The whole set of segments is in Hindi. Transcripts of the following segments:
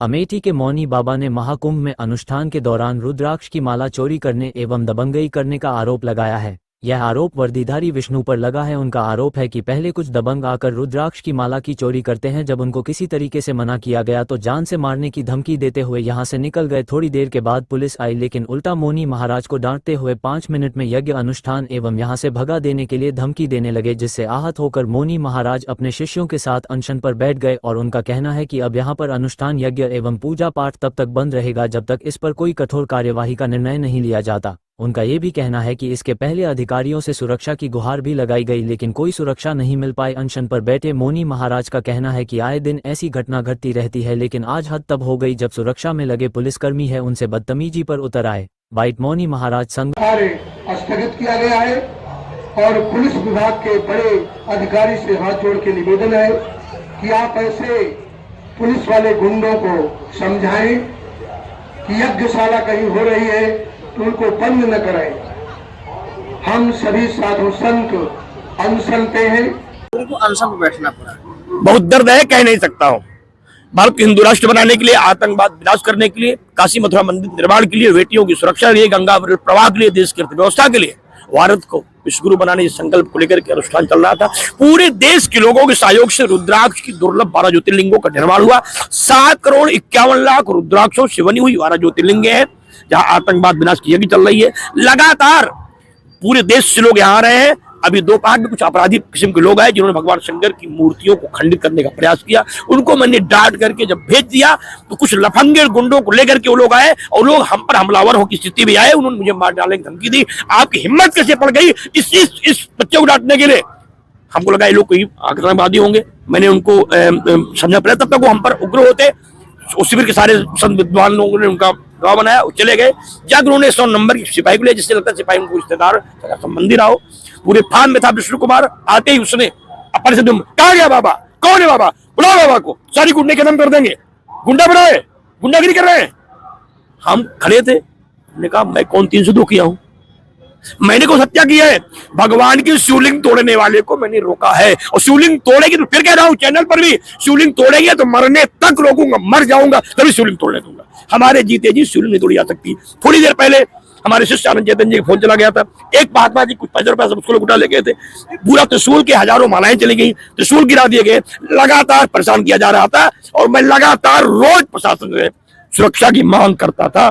अमेठी के मौनी बाबा ने महाकुंभ में अनुष्ठान के दौरान रुद्राक्ष की माला चोरी करने एवं दबंगई करने का आरोप लगाया है। यह आरोप वर्दीधारी विष्णु पर लगा है। उनका आरोप है कि पहले कुछ दबंग आकर रुद्राक्ष की माला की चोरी करते हैं। जब उनको किसी तरीके से मना किया गया तो जान से मारने की धमकी देते हुए यहां से निकल गए। थोड़ी देर के बाद पुलिस आई, लेकिन उल्टा मौनी महाराज को डांटते हुए 5 मिनट में यज्ञ अनुष्ठान एवं यहां से भगा देने के लिए धमकी देने लगे, जिससे आहत होकर मौनी महाराज अपने शिष्यों के साथ अनशन पर बैठ गए। और उनका कहना है कि अब यहाँ पर अनुष्ठान, यज्ञ एवं पूजा पाठ तब तक बंद रहेगा जब तक इस पर कोई कठोर कार्यवाही का निर्णय नहीं लिया जाता। उनका ये भी कहना है कि इसके पहले अधिकारियों से सुरक्षा की गुहार भी लगाई गई, लेकिन कोई सुरक्षा नहीं मिल पाई। अनशन पर बैठे मौनी महाराज का कहना है कि आए दिन ऐसी घटना घटती रहती है, लेकिन आज हद तब हो गई जब सुरक्षा में लगे पुलिसकर्मी है उनसे बदतमीजी पर उतर आए। वाइट मौनी महाराज संघ स्थगित किया गया है और पुलिस विभाग के बड़े अधिकारी से हाथ जोड़ के निवेदन है कि आप ऐसे पुलिस वाले गुंडों को समझाएं कि यज्ञशाला कहीं हो रही है तो उनको बंद न कराएं। हम सभी साधु संत अनशन पे हैं। उनको अनशन पे बैठना पड़ा। बहुत दर्द है, कह नहीं सकता हूँ। भारत को हिंदू राष्ट्र बनाने के लिए, आतंकवाद विनाश करने के लिए, काशी मथुरा मंदिर निर्माण के लिए, बेटियों की सुरक्षा के लिए, गंगा प्रवाह के लिए, देश की अर्थव्यवस्था के लिए, भारत को विश्वगुरु बनाने के संकल्प को लेकर के अनुष्ठान चल रहा था। पूरे देश के लोगों के सहयोग से रुद्राक्ष की दुर्लभ 12 ज्योतिर्लिंगों का निर्माण हुआ। 7,51,00,000 रुद्राक्षों से बनी हुई 12 ज्योतिर्लिंग है, जहां आतंकवाद विनाश की यज्ञ चल रही है। लगातार पूरे देश से लोग यहाँ आ रहे हैं। अभी दोपहर में कुछ अपराधी किस्म के लोग आए जिन्होंने भगवान शंकर की मूर्तियों को खंडित करने का प्रयास किया। उनको मैंने डांट करके जब भेज दिया तो कुछ लफंगे गुंडों को लेकर के वो लोग आए और लोग हम पर हमलावर हो की स्थिति में आए। उन्होंने मुझे मार डालने की धमकी दी। आपकी हिम्मत कैसे पड़ गई इस बच्चे को डांटने के लिए? हमको लगा ये लोग कोई आतंकवादी होंगे। मैंने उनको समझा पड़ा, तब तक वो हम पर उग्र होते। उस शिविर के सारे संत विद्वान लोगों ने उनका गवाह बनाया, वो चले गए। जब उन्होंने 100 नंबर की सिपाही को लिया, जिससे लगता है सिपाही उनको रिश्तेदार संबंधी रहा हो। पूरे फार्म में था विष्णु कुमार। आते ही उसने अपने से, कहा गया बाबा? कौन है बाबा? बुलाओ बाबा को, सारी गुंडे खत्म कर देंगे। गुंडा बनाए, गुंडागिरी कर रहे हैं। हम खड़े थे, हमने कहा मैं कौन 302 किया हूं? मैंने को हत्या की है? भगवान की शिवलिंग तोड़ने वाले को मैंने रोका है। और शिवलिंग तोड़ेगी तो फिर कह रहा हूं चैनल पर भी, शिवलिंग तोड़ेंगे तो मरने तक रोकूंगा, मर जाऊंगा तभी शिवलिंग तोड़ने दूंगा। हमारे जीते जी शिवलिंग नहीं तोड़ी जा सकती। थोड़ी देर पहले हमारे शिष्य आनंद चैतन्य जी का फोन चला गया था। एक महात्मा जी कुछ 5 रुपए सब उसको उठा ले गए थे। पूरा त्रिशूल के हजारों मालाएं चली गई, त्रिशूल गिरा दिए गए। लगातार परेशान किया जा रहा था और मैं लगातार रोज प्रशासन से सुरक्षा की मांग करता था।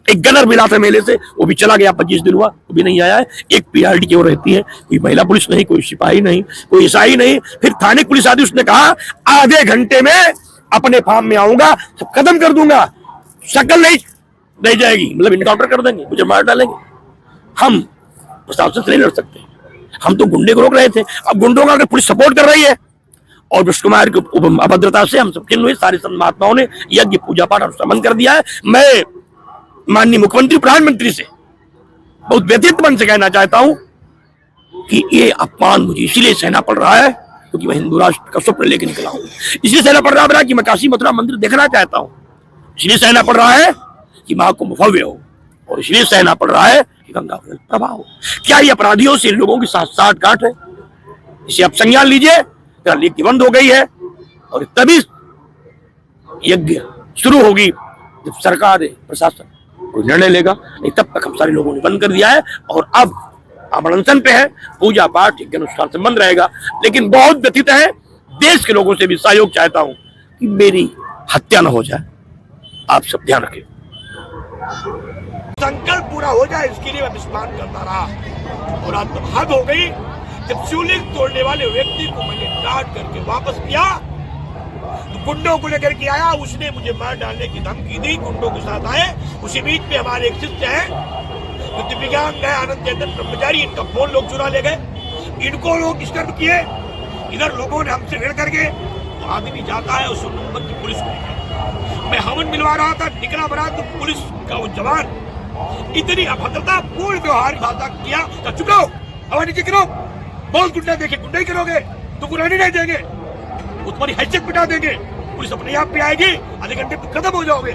एक गनर मिला था मेले से, वो भी चला गया। 25 दिन हुआ, वो भी नहीं आया है। एक पीआरडी की ओर रहती है, कोई महिला पुलिस नहीं, कोई सिपाही नहीं, कोई ईसाई नहीं। फिर थाने पुलिस आती, उसने कहा आधे घंटे में अपने फार्म में आऊंगा, सब खत्म कर दूंगा, शक्ल नहीं जाएगी, मतलब इनकाउंटर कर देंगे, मुझे मार डालेंगे। हम प्रशासन से नहीं लड़ सकते, हम तो गुंडे को रोक रहे थे। अब गुंडों का अगर पुलिस सपोर्ट कर रही है और विष्णु कुमार की अभद्रता से हम सब खिन्न हुए। सारे संत महात्माओं ने यज्ञ पूजा पाठ अनुष्ठान बंद कर दिया है। मैं माननीय मुख्यमंत्री, प्रधानमंत्री से बहुत व्यथित मन से कहना चाहता हूं कि ये अपमान मुझे इसीलिए सहना पड़ रहा है क्योंकि मैं हिंदू राष्ट्र का स्वप्न लेकर निकला हूं। इसलिए सहना पड़ रहा है कि मैं काशी मथुरा मंदिर देखना चाहता हूं। इसलिए सहना पड़ रहा है कि महाकुंभ भव्य हो, और इसलिए सहना पड़ रहा है कि गंगा प्रवाह हो। क्या ये अपराधियों से इन लोगों की साठ गांठ है? इसे आप संज्ञान लीजिए। लीक बंद हो गई है और तभी यज्ञ शुरू होगी जब सरकार, प्रशासन कोई निर्णय लेगा। नहीं तब तक हम सारे लोगों ने बंद कर दिया है और अब हम अनशन पे है। पूजा पाठ यज्ञ अनुष्ठान से बंद रहेगा। लेकिन बहुत व्यथित है, देश के लोगों से भी सहयोग चाहता हूं कि मेरी हत्या न हो जाए। आप सब ध्यान रखें, संकल्प पूरा हो जाए, इसके लिए मैं विस्मान करता रहा। और आज तब हद हो गई जब शिवलिंग तोड़ने वाले व्यक्ति को मैंने डांट करके वापस किया तो गुंडों को लेकर के आया, उसने मुझे मार डालने की धमकी दी। गुंडों के साथ आए। उसी बीच में हमारे एक शिष्य है जो दिव्यांग है, आनंद चैतन्य ब्रह्मचारी, इनका फोन लोग चुरा ले गए। इनको लोग डिस्टर्ब किए। इधर लोगों ने हमसे भिड़ करके, तो आदमी जाता है उस नंबर की पुलिस को। मैं हवन मिलवा रहा था, निकला बना तो पुलिस का वो जवान इतनी अभद्रता पूर्ण व्यवहार भाषा किया। तो चुप रहो, हवा नीचे गिरो, बहुत गुंडा देखे, गुंडा ही करोगे तो गुरानी नहीं देंगे, वो तुम्हारी हैसियत मिटा देंगे। पुलिस अपने आप पे आएगी, आधे घंटे में खत्म हो जाओगे।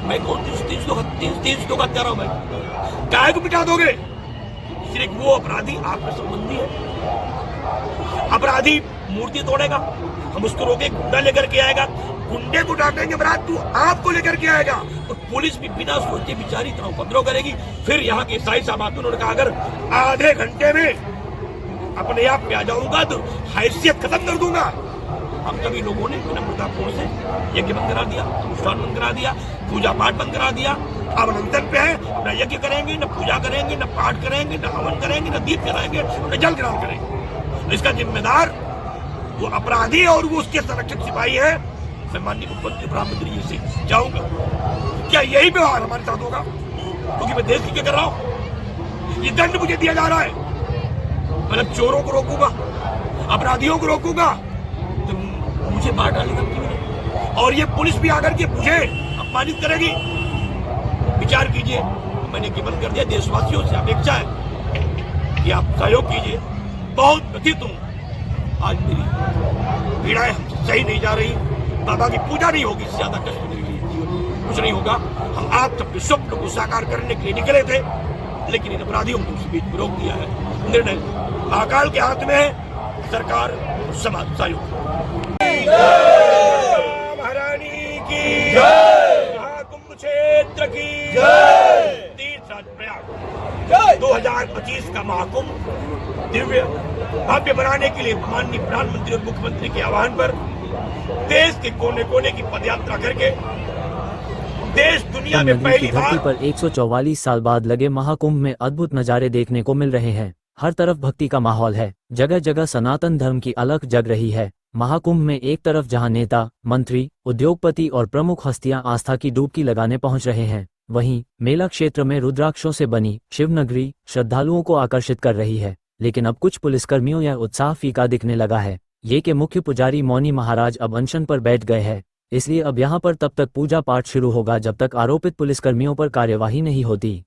मैं कौन 300 का कह रहा हूं? मैं काय को मिटा दोगे? सिर्फ वो अपराधी आपका संबंधी है। अपराधी मूर्ति तोड़ेगा, हम उसको रोके, गुंडा लेकर के आएगा, गुंडे को डांटेंगे बारात, तू आपको लेकर के आएगा। और पुलिस भी बिना सोचे बेचारी तरह उपद्रव करेगी। फिर यहाँ के ईसाई साहब आते, उन्होंने कहा अगर आधे घंटे में अपने आप पे आ जाऊंगा तो हैसियत खत्म कर दूंगा। हम सभी लोगों ने विनम्रतापूर्ण से यज्ञ बंद करा दिया, अनुष्ठान बंद करा दिया, पूजा पाठ बंद करा दिया। अब अनंतर पे है, न यज्ञ करेंगे, न पूजा करेंगे, न पाठ करेंगे, न हवन करेंगे, न दीप जलाएंगे, न जल ग्रहण करेंगे। इसका जिम्मेदार वो अपराधी और वो उसके संरक्षक सिपाही है। मैं माननीय मुख्यमंत्री प्रधानमंत्री जी से चाहूंगा, क्या यही व्यवहार हमारे साथ होगा? क्योंकि मैं देश की क्या कर रहा हूँ, ये दंड मुझे दिया जा रहा है। मतलब चोरों को रोकूंगा, अपराधियों को रोकूंगा तो मुझे मार डालेगा क्यों? और ये पुलिस भी आकर के मुझे अपमानित करेगी। विचार कीजिए। मैंने केवल कर दिया, देशवासियों से अपेक्षा है कि आप सहयोग कीजिए। बहुत व्यथित हूँ, आज मेरी पीड़ाएं सही नहीं जा रही। बाबा की पूजा नहीं होगी, इससे ज्यादा कष्ट मेरे लिए जीवन कुछ नहीं होगा। हम आप सबके स्वप्न को साकार करने के लिए निकले थे, लेकिन इन अपराधियों को उसी बीच में रोक दिया है। निर्णय महाकाल के हाथ में है, सरकार समाज सहयोग। महारानी की महाकुंभ क्षेत्र की तीर्थराज प्रयाग 2025 का महाकुंभ दिव्य भव्य बनाने के लिए माननीय प्रधानमंत्री और मुख्यमंत्री के आह्वान पर देश के कोने कोने की पदयात्रा करके देश दुनिया में नदी की पहली धरती बार पर 144 साल बाद लगे महाकुंभ में अद्भुत नजारे देखने को मिल रहे हैं। हर तरफ भक्ति का माहौल है, जगह जगह सनातन धर्म की अलख जग रही है। महाकुंभ में एक तरफ जहां नेता, मंत्री, उद्योगपति और प्रमुख हस्तियां आस्था की डुबकी लगाने पहुंच रहे हैं, वहीं मेला क्षेत्र में रुद्राक्षों से बनी शिवनगरी श्रद्धालुओं को आकर्षित कर रही है। लेकिन अब कुछ पुलिसकर्मियों यह उत्साह फीका दिखने लगा है। ये कि मुख्य पुजारी मौनी महाराज अब अनशन पर बैठ गए हैं, इसलिए अब यहां पर तब तक पूजा पाठ शुरू होगा जब तक आरोपित पुलिसकर्मियों पर कार्यवाही नहीं होती।